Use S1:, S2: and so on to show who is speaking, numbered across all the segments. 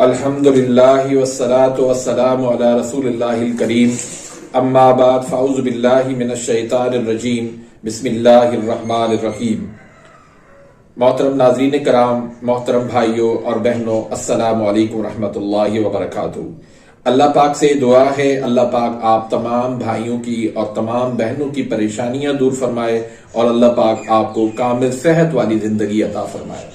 S1: अल्हम्दुलिल्लाहि वस्सलातु वस्सलामु अला रसूलिल्लाहिल करीम अम्मा बाद फ़अऊज़ु बिल्लाहि मिनश शैतानिर रजीम बिस्मिल्लाहिर रहमानिर रहीम। मोहतरम नाज़रीन कराम, मोहतरम भाइयों और बहनों, अस्सलामु अलैकुम रहमतुल्लाहि व बरकातुहू। अल्लाह पाक से दुआ है, अल्लाह पाक आप तमाम भाइयों की और तमाम बहनों की परेशानियां दूर फरमाए और अल्लाह पाक आपको कामिल सेहत वाली जिंदगी अता फरमाए।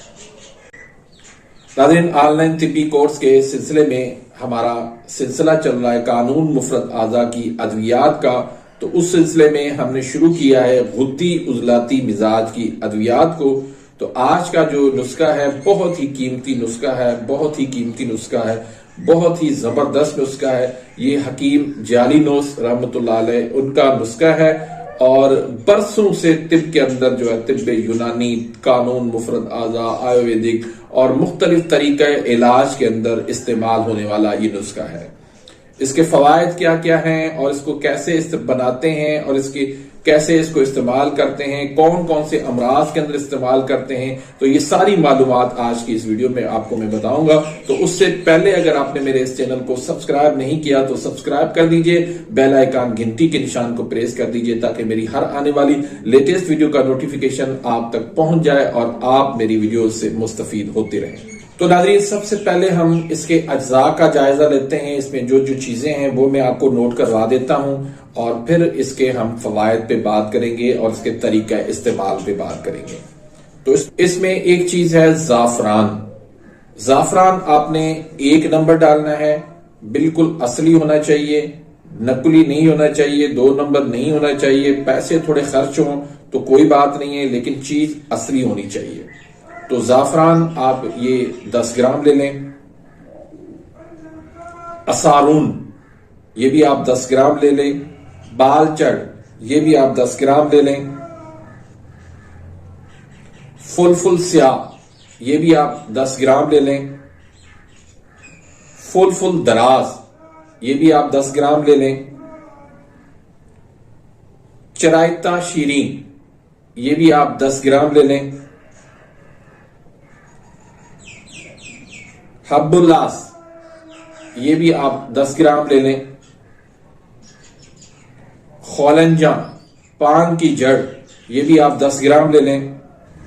S1: नाज़रीन, ऑनलाइन तिब्बी कोर्स के सिलसिले में हमारा सिलसिला चल रहा है कानून मुफरद आज़ा की अद्वियात का। तो उस सिलसिले में हमने शुरू किया है गुद्दी उजलाती मिजाज की अद्वियात को। तो आज का जो नुस्खा है बहुत ही कीमती नुस्खा है, बहुत ही कीमती नुस्खा है, बहुत ही जबरदस्त नुस्खा है। ये हकीम जालिनोस रहमतुल्लाह अलैह उनका नुस्खा है और बरसों से तिब के अंदर जो है तिब्बे यूनानी, कानून मुफरद आज़ा, आयुर्वेदिक और मुख्तलिफ तरीके इलाज के अंदर इस्तेमाल होने वाला ये नुस्खा है। इसके फवायद क्या क्या हैं और इसको कैसे बनाते हैं और इसकी कैसे इसको इस्तेमाल करते हैं, कौन कौन से अमराज के अंदर इस्तेमाल करते हैं, तो ये सारी मालूमात आज की इस वीडियो में आपको मैं बताऊंगा। तो उससे पहले अगर आपने मेरे इस चैनल को सब्सक्राइब नहीं किया तो सब्सक्राइब कर दीजिए, बेल आइकन घंटी के निशान को प्रेस कर दीजिए ताकि मेरी हर आने वाली लेटेस्ट वीडियो का नोटिफिकेशन आप तक पहुंच जाए और आप मेरी वीडियो से मुस्तफीद होते रहें। तो नाज़रीन, सबसे पहले हम इसके अज्जा का जायजा लेते हैं। इसमें जो जो चीजें हैं वो मैं आपको नोट करवा देता हूं और फिर इसके हम फवायद पे बात करेंगे और इसके तरीका इस्तेमाल पे बात करेंगे। तो इसमें एक चीज है जाफरान। जाफरान आपने 1 नंबर डालना है, बिल्कुल असली होना चाहिए, नकली नहीं होना चाहिए, 2 नंबर नहीं होना चाहिए। पैसे थोड़े खर्च हों तो कोई बात नहीं है, लेकिन चीज असली होनी चाहिए। तो जाफरान आप ये 10 ग्राम ले लें। असारून ये भी आप 10 ग्राम ले लें। बालचड़ ये भी आप 10 ग्राम ले लें। फुल स्याह ये भी आप 10 ग्राम ले लें। फुल दराज ये भी आप 10 ग्राम ले लें। चराइता शीरीन ये भी आप 10 ग्राम ले लें। हब्बुल्लास ये भी आप 10 ग्राम ले लें। खौलंजा पान की जड़ ये भी आप 10 ग्राम ले लें।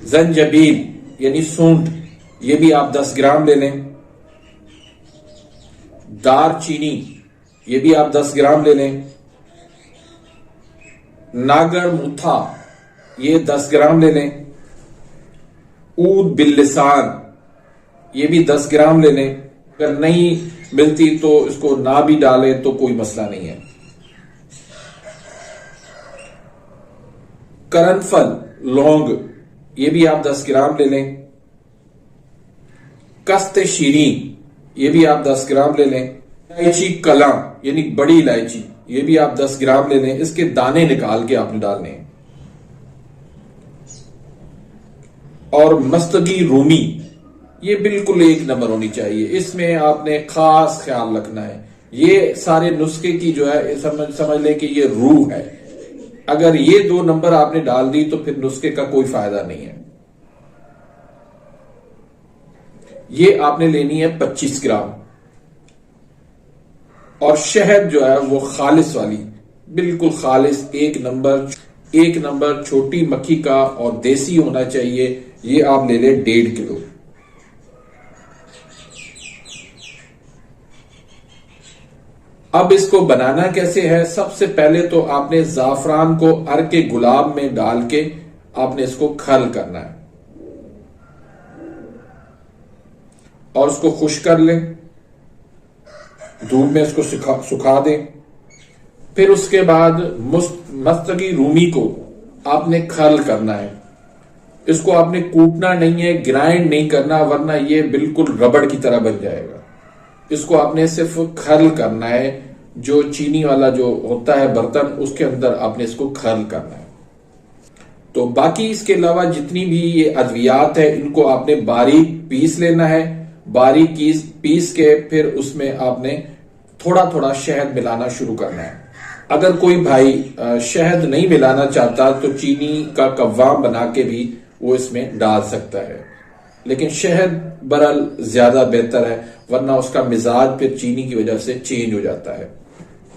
S1: जंजबील यानी सूंठ ये भी आप 10 ग्राम ले लें। दारचीनी ये भी आप 10 ग्राम ले लें। नागर मुथा ये 10 ग्राम ले लें। ऊद बिल्लिसान ये भी 10 ग्राम ले लें। अगर नहीं मिलती तो इसको ना भी डालें तो कोई मसला नहीं है। करनफल लौंग ये भी आप 10 ग्राम ले लें। कस्ते शीरीन ये भी आप 10 ग्राम ले लें। इलायची कलां यानी बड़ी इलायची ये भी आप 10 ग्राम ले लें। इसके दाने निकाल के आपने डालने हैं। और मस्तगी रूमी ये बिल्कुल 1 नंबर होनी चाहिए। इसमें आपने खास ख्याल रखना है। ये सारे नुस्खे की जो है समझ लें कि ये रूह है। अगर ये 2 नंबर आपने डाल दी तो फिर नुस्खे का कोई फायदा नहीं है। ये आपने लेनी है 25 ग्राम। और शहद जो है वो खालिस वाली, बिल्कुल खालिस 1 नंबर छोटी मक्खी का और देसी होना चाहिए। ये आप ले लें 1.5 किलो। अब इसको बनाना कैसे है? सबसे पहले तो आपने जाफरान को अर्के गुलाब में डाल के आपने इसको खल करना है और उसको खुश्क कर लें, धूप में इसको सुखा दें। फिर उसके बाद मस्तगी रूमी को आपने खल करना है। इसको आपने कूटना नहीं है, ग्राइंड नहीं करना, वरना ये बिल्कुल रबड़ की तरह बन जाएगा। इसको आपने सिर्फ खल करना है। जो चीनी वाला जो होता है बर्तन, उसके अंदर आपने इसको खल करना है। तो बाकी इसके अलावा जितनी भी ये अद्वियात है इनको आपने बारीक पीस लेना है। बारीक पीस के फिर उसमें आपने थोड़ा थोड़ा शहद मिलाना शुरू करना है। अगर कोई भाई शहद नहीं मिलाना चाहता तो चीनी का कव्वाम बना के भी वो इसमें डाल सकता है। लेकिन शहद बरल ज्यादा बेहतर है, वरना उसका मिजाज फिर चीनी की वजह से चेंज हो जाता है।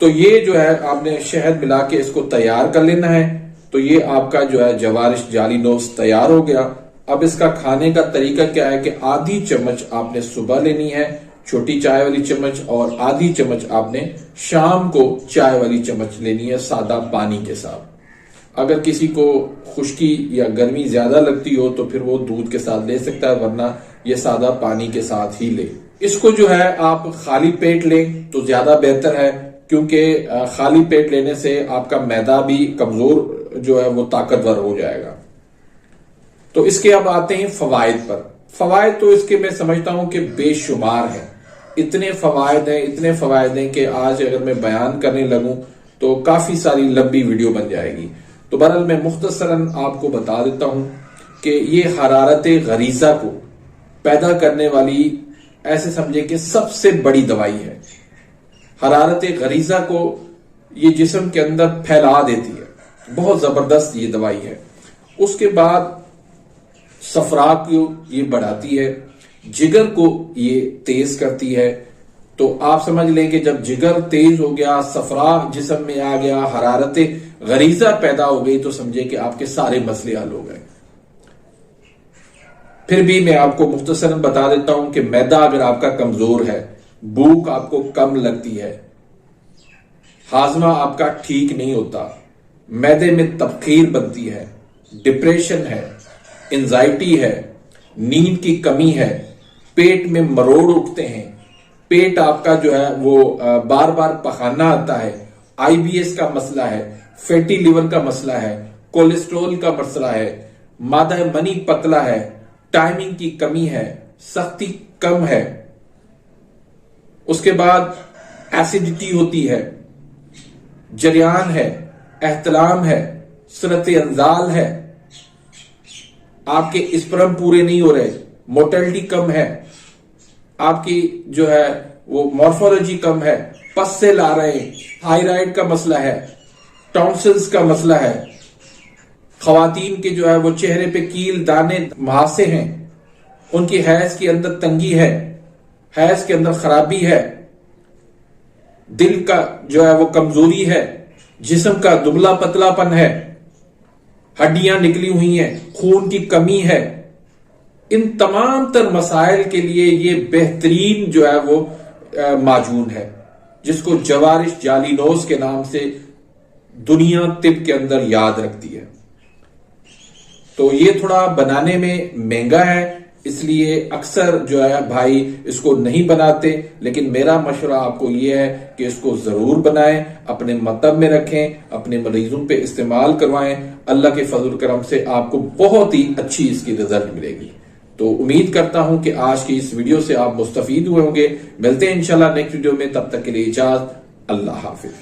S1: तो ये जो है आपने शहद मिला के इसको तैयार कर लेना है। तो ये आपका जो है जवारिश जाली नोस तैयार हो गया। अब इसका खाने का तरीका क्या है कि आधी चम्मच आपने सुबह लेनी है, छोटी चाय वाली चम्मच, और आधी चम्मच आपने शाम को चाय वाली चम्मच लेनी है सादा पानी के साथ। अगर किसी को खुश्की या गर्मी ज्यादा लगती हो तो फिर वो दूध के साथ ले सकता है, वरना ये सादा पानी के साथ ही ले। इसको जो है आप खाली पेट लें तो ज्यादा बेहतर है, क्योंकि खाली पेट लेने से आपका मैदा भी कमजोर जो है वो ताकतवर हो जाएगा। तो इसके अब आते हैं फवायद पर। फवायद तो इसके मैं समझता हूं कि बेशुमार है, इतने फवायद हैं कि आज अगर मैं बयान करने लगूं तो काफी सारी लंबी वीडियो बन जाएगी। तो बहरहाल मैं मुख्तसरन आपको बता देता हूं कि ये हरारत गरीजा को पैदा करने वाली, ऐसे समझे कि सबसे बड़ी दवाई है। हरारत गरीजा को ये जिस्म के अंदर फैला देती है, बहुत जबरदस्त ये दवाई है। उसके बाद सफरा को ये बढ़ाती है, जिगर को ये तेज करती है। तो आप समझ लें कि जब जिगर तेज हो गया, सफरा जिस्म में आ गया, हरारत गरीजा पैदा हो गई, तो समझे कि आपके सारे मसले हल हो गए। फिर भी मैं आपको मुख्तसरन बता देता हूं कि मैदा अगर आपका कमजोर है, भूख आपको कम लगती है, हाजमा आपका ठीक नहीं होता, मैदे में तबखीर बनती है, डिप्रेशन है, एंजाइटी है, नींद की कमी है, पेट में मरोड़ उठते हैं, पेट आपका जो है वो बार बार पखाना आता है, आईबीएस का मसला है, फैटी लिवर का मसला है, कोलेस्ट्रॉल का मसला है, मादा मनी पतला है, टाइमिंग की कमी है, सख्ती कम है, उसके बाद एसिडिटी होती है, जरियान है, एहतलाम है, सुरत अंजाल है, आपके स्पर्म पूरे नहीं हो रहे, मोर्टेलिटी कम है, आपकी जो है वो मॉर्फोलॉजी कम है, पस से ला रहे हैं, थायराइड का मसला है, टॉन्सिल्स का मसला है, खवातीन के जो है वो चेहरे पे कील दाने मुहासे हैं, उनकी हैज के अंदर तंगी है, हैज के अंदर खराबी है, दिल का जो है वो कमजोरी है, जिस्म का दुबला पतलापन है, हड्डियां निकली हुई हैं, खून की कमी है। इन तमाम तर मसाइल के लिए ये बेहतरीन जो है वो माजून है, जिसको जवारिश जाली नोस के नाम से दुनिया तिब के अंदर याद रखती है। तो ये थोड़ा बनाने में महंगा है, इसलिए अक्सर जो है भाई इसको नहीं बनाते, लेकिन मेरा मशवरा आपको ये है कि इसको जरूर बनाएं, अपने मतब में रखें, अपने मरीजों पे इस्तेमाल करवाएं। अल्लाह के फजल करम से आपको बहुत ही अच्छी इसकी रिजल्ट मिलेगी। तो उम्मीद करता हूं कि आज की इस वीडियो से आप मुस्तफीद हुए होंगे। मिलते हैं इंशाल्लाह नेक्स्ट वीडियो में, तब तक के लिए इजाजत, अल्लाह हाफिज।